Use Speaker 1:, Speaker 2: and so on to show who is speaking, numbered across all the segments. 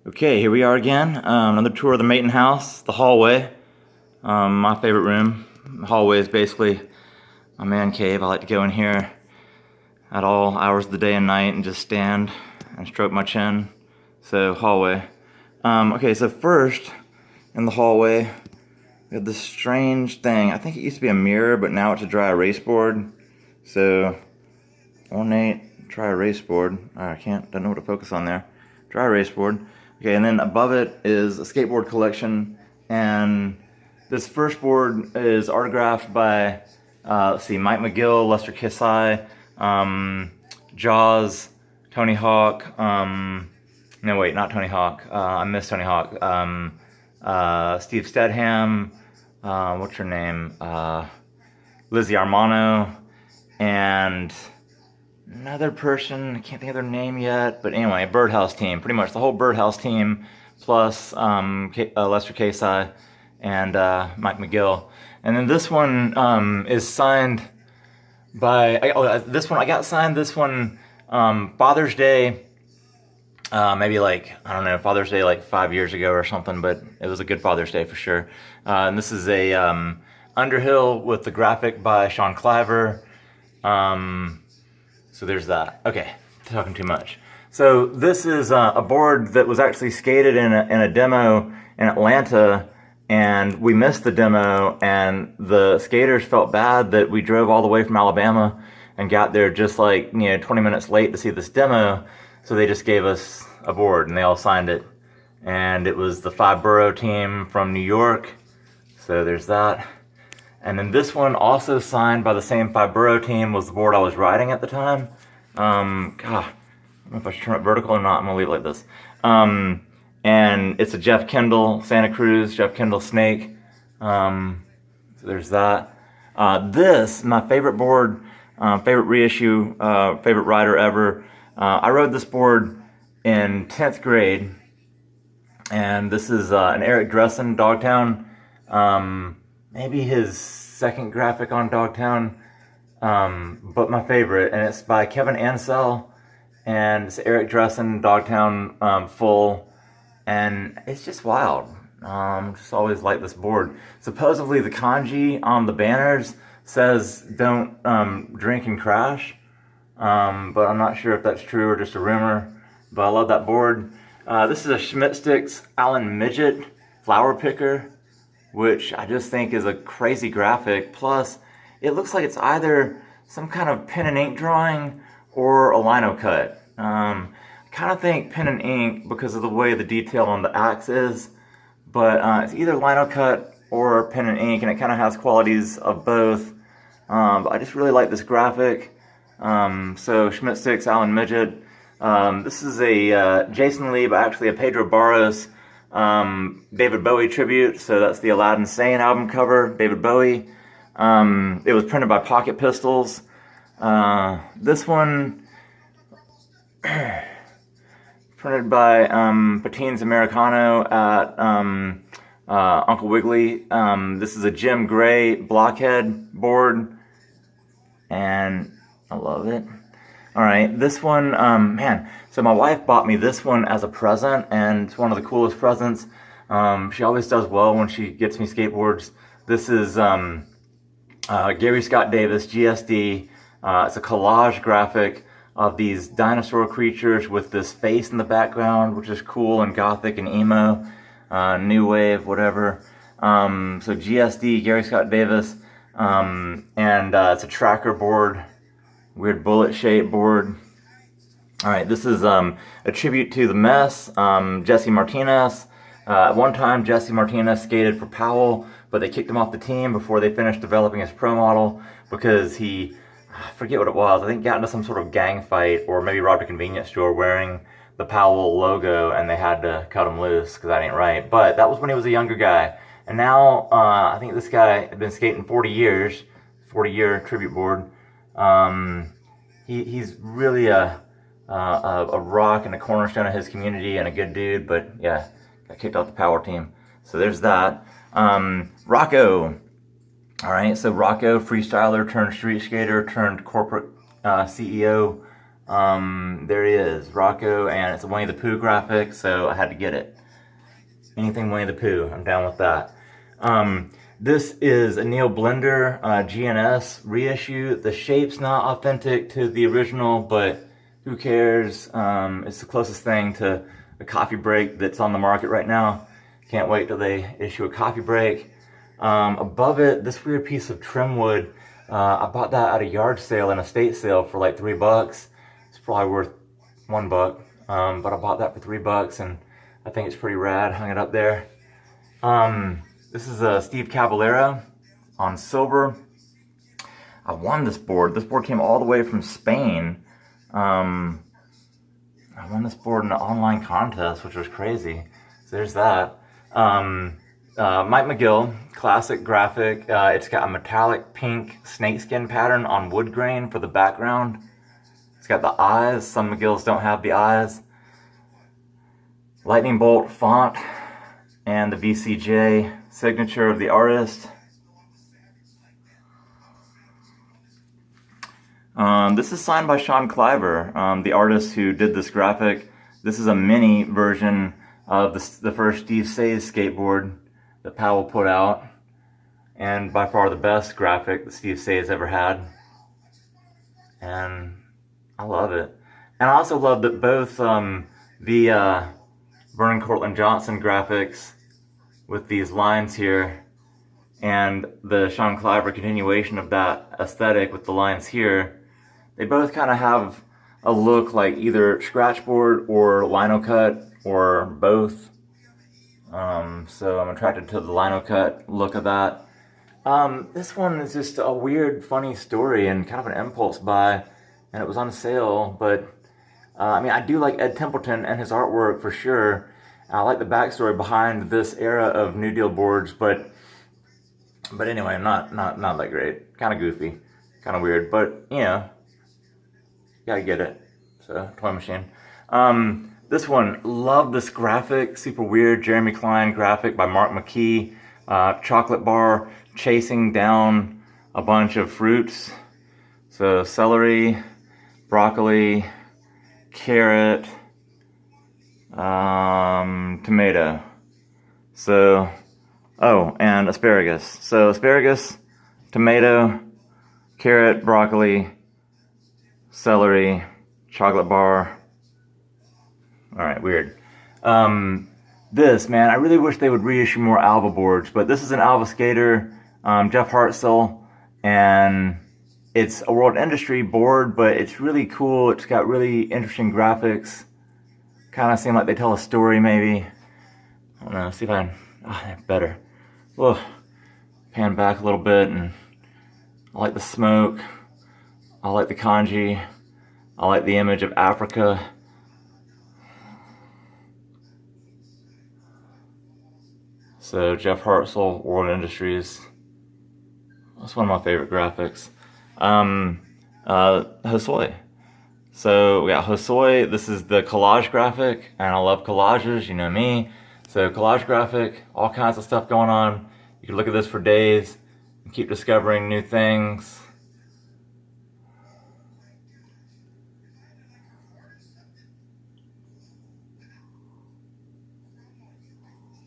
Speaker 1: Okay, here we are again. Another tour of the Mayton house, the hallway. My favorite room. The hallway is basically my man cave. I like to go in here at all hours of the day and night and just stand and stroke my chin. So, hallway. Okay, so first, in the hallway, we have this strange thing. I think it used to be a mirror, but now it's a dry erase board. So, ornate dry erase board. I don't know what to focus on there. Dry erase board. Okay, and then above it is a skateboard collection, and this first board is autographed by, let's see, Mike McGill, Lester Kisai, Jaws, Tony Hawk, no wait, not Tony Hawk, I missed Tony Hawk, Steve Stedham, what's her name, Lizzie Armano, and another person, I can't think of their name yet, but anyway, Birdhouse team, pretty much the whole Birdhouse team, plus Lester Casey and Mike McGill. And then this one is signed by, I got signed this one Father's Day, maybe like, I don't know, Father's Day like 5 years ago or something, but it was a good Father's Day for sure. And this is a Underhill with the graphic by Sean Cliver. So there's that. Okay, talking too much. So this is a board that was actually skated in a demo in Atlanta, and we missed the demo, and the skaters felt bad that we drove all the way from Alabama and got there just like 20 minutes late to see this demo. So they just gave us a board, and they all signed it. And it was the 5-borough team from New York. So there's that. And then this one, also signed by the same 5-borough team, was the board I was riding at the time. God, I don't know if I should turn it vertical or not. I'm gonna leave it like this. And it's a Jeff Kendall Santa Cruz, Jeff Kendall Snake. So there's that. This, my favorite board, favorite reissue, favorite rider ever. I rode this board in 10th grade, and this is an Eric Dressen Dogtown. Maybe his second graphic on Dogtown, but my favorite, and it's by Kevin Ansell, and it's Eric Dressen Dogtown full, and it's just wild. Just always liked this board. Supposedly the kanji on the banners says don't drink and crash, but I'm not sure if that's true or just a rumor, but I love that board. This is a Schmidt Sticks Allen Midget flower picker, which I just think is a crazy graphic. Plus, it looks like it's either some kind of pen and ink drawing or a lino cut. I kind of think pen and ink because of the way the detail on the axe is, but it's either lino cut or pen and ink, and it kind of has qualities of both. But I just really like this graphic. So Schmidt Sticks Allen Midget. This is a Jason Lee, but actually a Pedro Barros David Bowie tribute. So that's the Aladdin Sane album cover, David Bowie. It was printed by Pocket Pistols. This one printed by Patine's Americano at Uncle Wiggly. This is a Jim Gray blockhead board, and I love it. Alright, this one, man, so my wife bought me this one as a present, and it's one of the coolest presents. She always does well when she gets me skateboards. This is Gary Scott Davis, GSD. It's a collage graphic of these dinosaur creatures with this face in the background, which is cool and gothic and emo, new wave, whatever. So GSD, Gary Scott Davis, and it's a tracker board. Weird bullet shaped board. Alright, this is a tribute to the Mess, Jesse Martinez. At one time, Jesse Martinez skated for Powell, but they kicked him off the team before they finished developing his pro model because he, I forget what it was, I think got into some sort of gang fight or maybe robbed a convenience store wearing the Powell logo, and they had to cut him loose because that ain't right. But that was when he was a younger guy. And now, I think this guy had been skating 40 years, 40-year tribute board. He's really a rock and a cornerstone of his community and a good dude, but yeah, got kicked off the power team. So there's that. Rocco. Alright, so Rocco, freestyler turned street skater turned corporate CEO. There he is, Rocco, and it's a Winnie the Pooh graphic, so I had to get it. Anything Winnie the Pooh, I'm down with that. This is a Neil Blender GNS reissue. The shape's not authentic to the original, but who cares? It's the closest thing to a coffee break that's on the market right now. Can't wait till they issue a coffee break. Above it, this weird piece of trim wood. I bought that at a yard sale and estate sale for like $3. It's probably worth $1, but I bought that for $3, and I think it's pretty rad. Hung it up there. This is a Steve Caballero on silver. I won this board. This board came all the way from Spain. I won this board in an online contest, which was crazy. So there's that. Mike McGill, classic graphic. It's got a metallic pink snakeskin pattern on wood grain for the background. It's got the eyes. Some McGills don't have the eyes. Lightning bolt font and the VCJ signature of the artist. This is signed by Sean Cliver, the artist who did this graphic. This is a mini version of the first Steve Says skateboard that Powell put out, and by far the best graphic that Steve Says ever had. And I love it. And I also love that both the Vernon Cortland Johnson graphics with these lines here and the Sean Cliver continuation of that aesthetic with the lines here, they both kind of have a look like either scratchboard or lino cut or both. So I'm attracted to the lino cut look of that. This one is just a weird, funny story and kind of an impulse buy, and it was on sale, but I mean, I do like Ed Templeton and his artwork for sure. I like the backstory behind this era of New Deal boards, but anyway, not that great. Kind of goofy, kind of weird, but you know, gotta get it. So, toy machine. This one, love this graphic, super weird, Jeremy Klein graphic by Mark McKee. Chocolate bar chasing down a bunch of fruits. So celery, broccoli, carrot, tomato. So, oh, and asparagus. So asparagus, tomato, carrot, broccoli, celery, chocolate bar. All right, weird. This, man, I really wish they would reissue more Alva boards, but this is an Alva skater, Jeff Hartzell, and it's a World Industry board, but it's really cool. It's got really interesting graphics. Kind of seem like they tell a story, maybe. I don't know, see if I can, better. Whoa, pan back a little bit, and I like the smoke. I like the kanji. I like the image of Africa. So Jeff Hartzell, World Industries. That's one of my favorite graphics. Hosoi. So we got Hosoi. This is the collage graphic, and I love collages, you know me. So collage graphic, all kinds of stuff going on. You can look at this for days and keep discovering new things.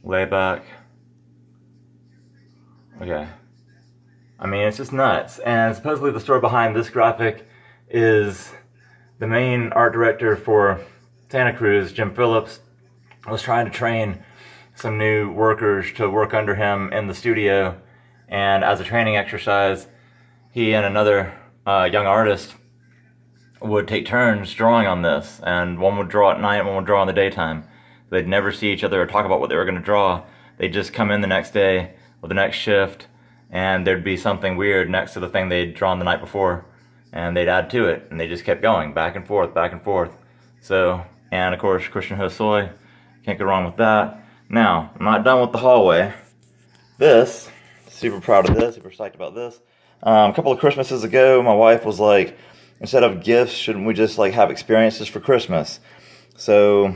Speaker 1: Layback. Okay. I mean, it's just nuts. And supposedly the story behind this graphic is the main art director for Santa Cruz, Jim Phillips, was trying to train some new workers to work under him in the studio. And as a training exercise, he and another young artist would take turns drawing on this. And one would draw at night, one would draw in the daytime. They'd never see each other or talk about what they were going to draw. They'd just come in the next day or the next shift, and there'd be something weird next to the thing they'd drawn the night before, and they'd add to it, and they just kept going back and forth, back and forth. So, and of course, Christian Hosoi, can't go wrong with that. Now, I'm not done with the hallway. This, super proud of this, super psyched about this. A couple of Christmases ago, my wife was like, instead of gifts, shouldn't we just like have experiences for Christmas? So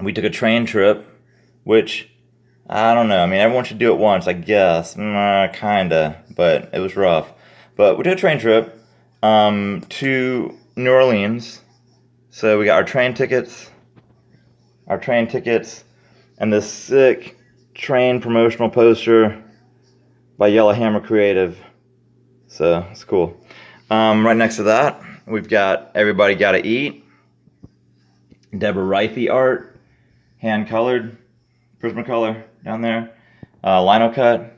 Speaker 1: we took a train trip, which, I don't know, I mean, everyone should do it once, I guess, kinda, but it was rough. But we took a train trip to New Orleans, So we got our train tickets, and this sick train promotional poster by Yellowhammer Creative. So it's cool. Right next to that, we've got Everybody Gotta Eat, Deborah Reithy art, hand colored, Prismacolor down there, lino cut.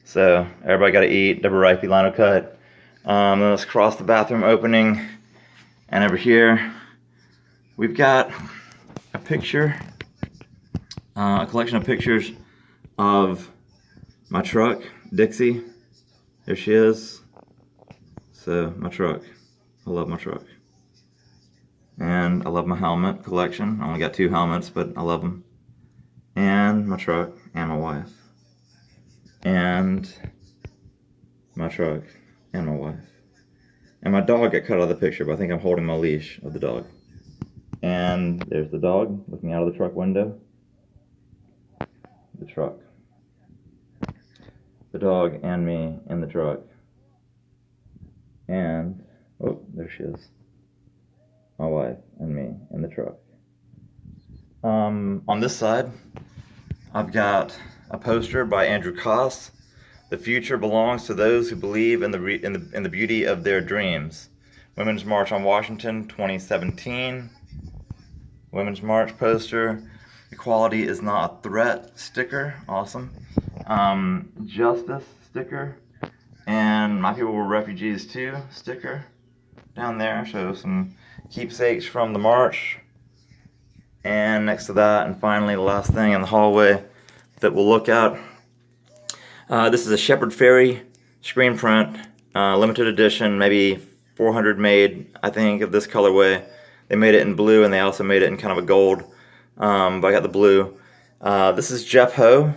Speaker 1: So Everybody Gotta Eat, Deborah Reithy lino cut. Then let's cross the bathroom opening, and over here we've got a picture, a collection of pictures of my truck, Dixie. There she is. So my truck, I love my truck. And I love my helmet collection. I only got 2 helmets, but I love them. And my truck, and my wife. And my truck, and my wife. And my dog got cut out of the picture, but I think I'm holding my leash of the dog. And there's the dog looking out of the truck window. The truck. The dog and me in the truck. And, oh, there she is. My wife and me in the truck. On this side, I've got a poster by Andrew Koss. The future belongs to those who believe in the beauty of their dreams. Women's March on Washington 2017. Women's March poster. Equality is not a threat sticker. Awesome. Justice sticker. And My People Were Refugees Too sticker down there. Show some keepsakes from the march. And next to that, and finally the last thing in the hallway that we'll look at. This is a Shepherd Ferry screen print, limited edition, maybe 400 made, I think, of this colorway. They made it in blue, and they also made it in kind of a gold, but I got the blue. This is Jeff Ho,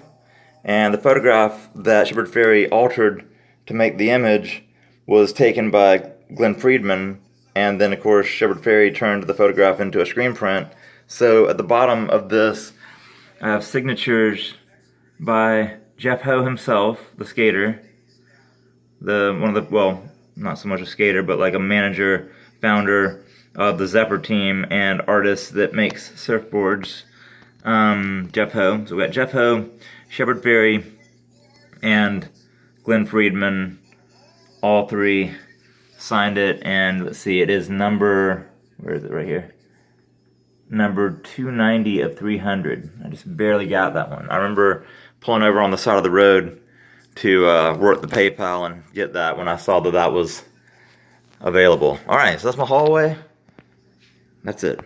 Speaker 1: and the photograph that Shepherd Ferry altered to make the image was taken by Glenn Friedman, and then of course Shepherd Ferry turned the photograph into a screen print. So at the bottom of this, I have signatures by Jeff Ho himself, the skater, well, not so much a skater, but like a manager, founder of the Zephyr team, and artist that makes surfboards, Jeff Ho. So we got Jeff Ho, Shepherd Ferry, and Glenn Friedman, all 3 signed it, and let's see, it is number, where is it, right here? Number 290 of 300. I just barely got that one. I remember pulling over on the side of the road to work the PayPal and get that when I saw that that was available. Alright, so that's my hallway. That's it.